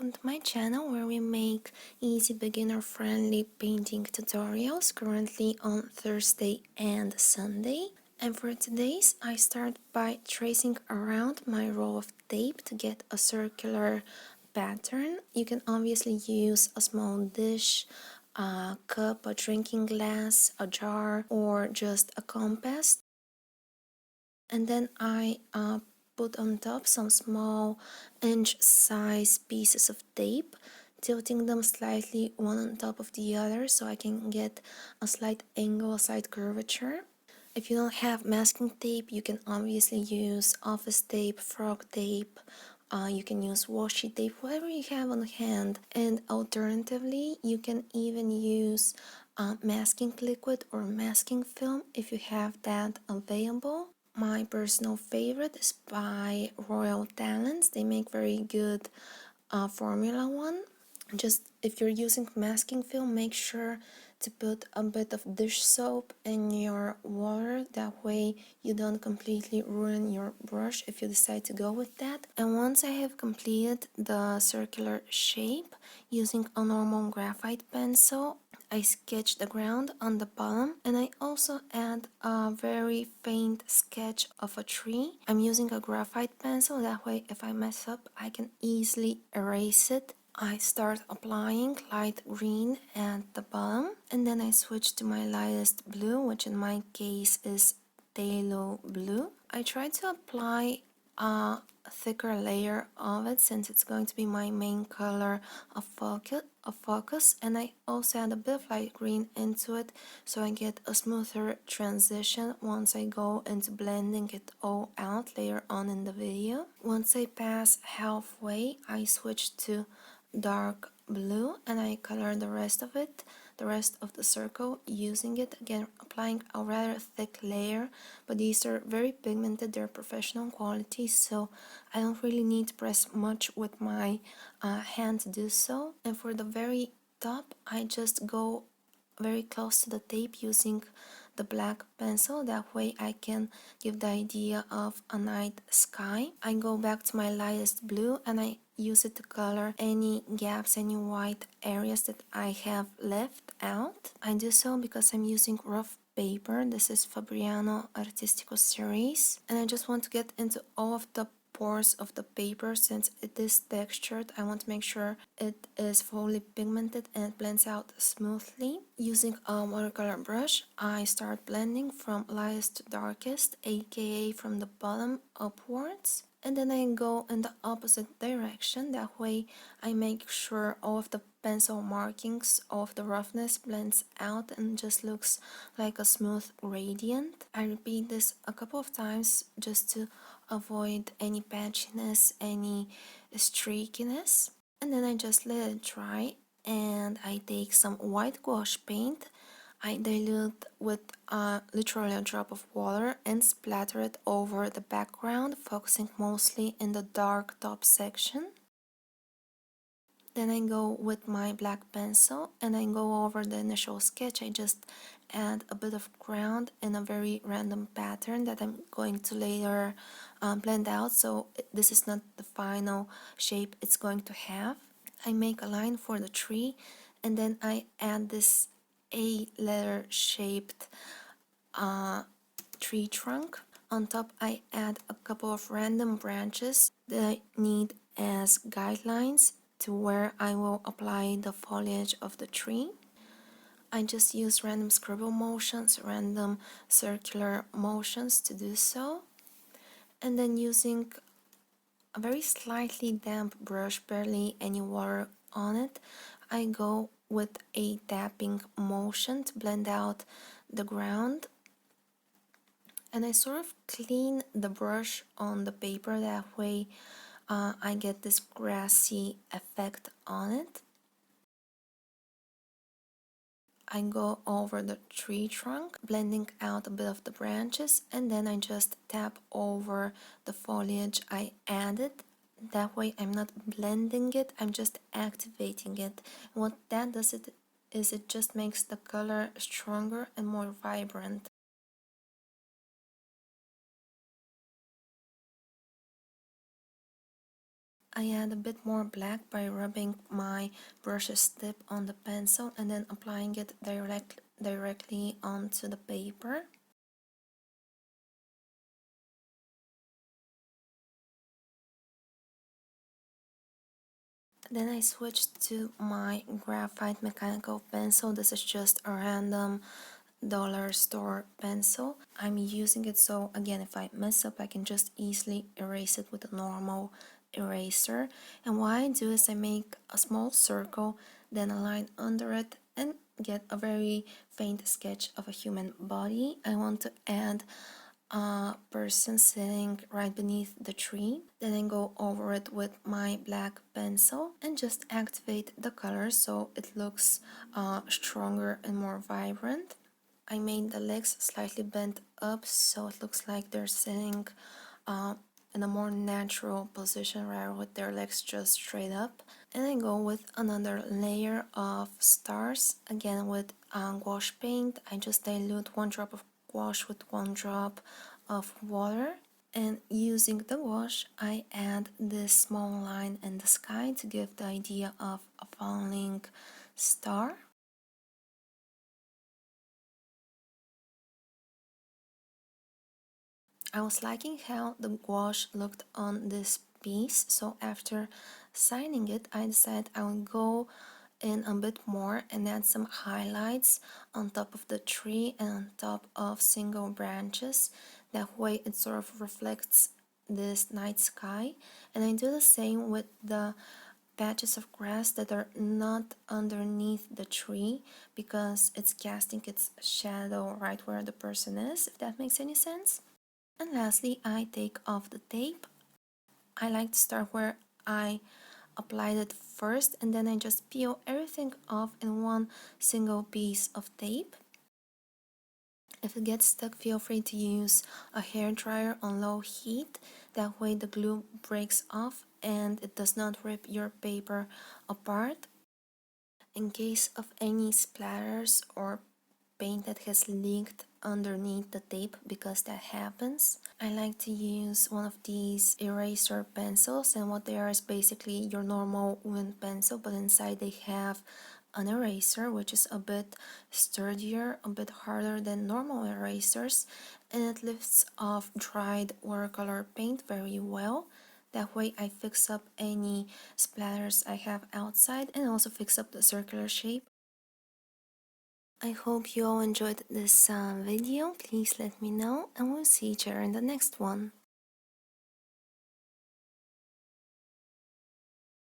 welcome to my channel where we make easy beginner-friendly painting tutorials, currently on Thursday and Sunday. And for today's, I start by tracing around my roll of tape to get a circular pattern. You can obviously use a small dish, a cup, a drinking glass, a jar, or just a compass. And then I put on top some small inch-size pieces of tape, tilting them slightly one on top of the other so I can get a slight angle, a slight curvature. If you don't have masking tape, you can obviously use office tape, frog tape, you can use washi tape, whatever you have on hand. And alternatively, you can even use masking liquid or masking film if you have that available. My personal favorite is by Royal Talents. They make very good Formula One. Just if you're using masking film, make sure to put a bit of dish soap in your water. That way you don't completely ruin your brush if you decide to go with that. And once I have completed the circular shape using a normal graphite pencil, I sketch the ground on the bottom, and I also add a very faint sketch of a tree. I'm using a graphite pencil, that way if I mess up I can easily erase it. I start applying light green at the bottom, and then I switch to my lightest blue, which in my case is phthalo blue. I try to apply a thicker layer of it since it's going to be my main color of focus, and I also add a bit of light green into it so I get a smoother transition once I go into blending it all out later on in the video. Once I pass halfway, I switch to dark blue and I color the rest of it, the rest of the circle, using it again, applying a rather thick layer, but these are very pigmented, they're professional quality, so I don't really need to press much with my hand to do so. And for the very top, I just go very close to the tape using the black pencil, that way I can give the idea of a night sky. I go back to my lightest blue and I use it to color any gaps, any white areas that I have left out. I do so because I'm using rough paper. This is Fabriano Artistico series, and I just want to get into all of the pores of the paper. Since it is textured, I want to make sure it is fully pigmented and it blends out smoothly. Using a watercolor brush, I start blending from lightest to darkest, aka from the bottom upwards, and then I go in the opposite direction. That way I make sure all of the pencil markings, all of the roughness blends out and just looks like a smooth gradient. I repeat this a couple of times just to avoid any patchiness, any streakiness. And then I just let it dry and I take some white gouache paint. I dilute with literally a drop of water and splatter it over the background, focusing mostly in the dark top section. Then I go with my black pencil and I go over the initial sketch. I just add a bit of ground in a very random pattern that I'm going to later blend out, so this is not the final shape it's going to have. I make a line for the tree and then I add this A letter shaped tree trunk. On top I add a couple of random branches that I need as guidelines to where I will apply the foliage of the tree. I just use random scribble motions, random circular motions to do so. And then using a very slightly damp brush, barely any water on it, I go with a tapping motion to blend out the ground. And I sort of clean the brush on the paper, that way I get this grassy effect on it. I go over the tree trunk, blending out a bit of the branches, and then I just tap over the foliage I added. That way I'm not blending it, I'm just activating it. And what that does is it just makes the color stronger and more vibrant. I add a bit more black by rubbing my brush's tip on the pencil and then applying it directly onto the paper. Then I switched to my graphite mechanical pencil. This is just a random dollar store pencil. I'm using it so again if I mess up I can just easily erase it with a normal eraser. And what I do is I make a small circle, then a line under it, and get a very faint sketch of a human body. I want to add a person sitting right beneath the tree. Then I go over it with my black pencil and just activate the color so it looks stronger and more vibrant. I made the legs slightly bent up so it looks like they're sitting in a more natural position rather with their legs just straight up. And I go with another layer of stars, again with gouache paint. I just dilute 1 drop of gouache with 1 drop of water. And using the gouache, I add this small line in the sky to give the idea of a falling star. I was liking how the gouache looked on this piece, so after signing it, I decided I would go in a bit more and add some highlights on top of the tree and on top of single branches. That way it sort of reflects this night sky. And I do the same with the patches of grass that are not underneath the tree because it's casting its shadow right where the person is, if that makes any sense. And lastly, I take off the tape. I like to start where I applied it first and then I just peel everything off in one single piece of tape. If it gets stuck, feel free to use a hairdryer on low heat. That way the glue breaks off and it does not rip your paper apart. In case of any splatters or paint that has leaked underneath the tape, because that happens, I like to use one of these eraser pencils, and what they are is basically your normal wooden pencil, but inside they have an eraser which is a bit sturdier, a bit harder than normal erasers, and it lifts off dried watercolor paint very well. That way I fix up any splatters I have outside and also fix up the circular shape. I hope you all enjoyed this video. Please let me know and we'll see each other in the next one.